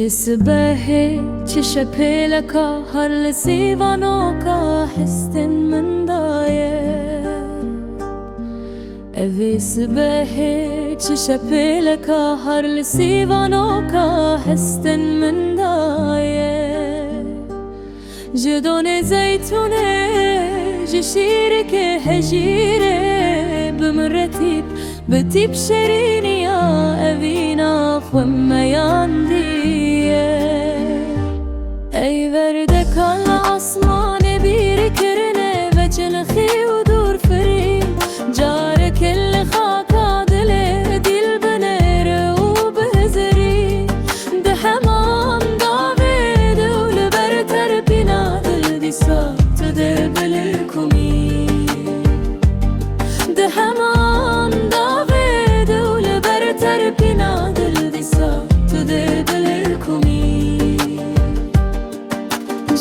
سباهي تشبهلك هر سيفانوكا حستن من دايه أبي سباهي تشبهلك هر سيفانوكا حستن من دايه جدون زيتونة جشيرك هجيرة بمرتيب بتيب شيريني يا أبينا خما ياندي أي وردك على أسمان بيركرني بجنخي ودور فري جارك اللي خاكا دلي دي البنير وبهزري ده حمام دافيد ولبرتر بنا دل دي صوت ده بالكمي ده حمام دافيد ولبرتر بنا دل دي صوت ده بالكمي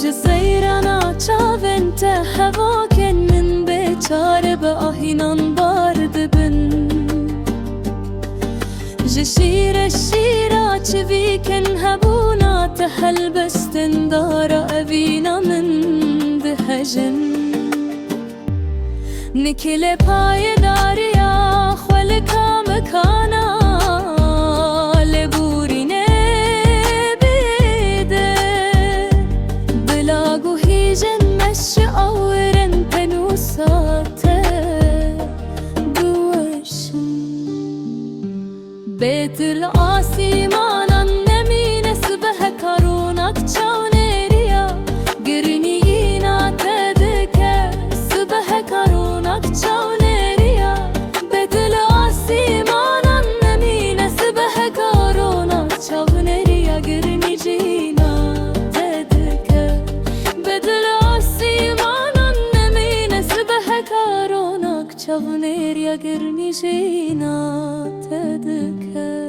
جزيرنا چاوين تهواكن من بيچار بآهينان بارد بن جشير الشيرا چويكن هبونا تهل بستن دارا أبينا من دهجن نكل پای داريا خولكا مكانا بيت الآسيمان النمي نسبه كارونك چاونيريا گرنيينا تدك سبه كارونك چاونيريا بيت الآسيمان النمي نسبه كارونك چاونيريا گرنيجينا تدك بيت الآسيمان النمي نسبه كارونك چاونيريا گرنيجينا تدك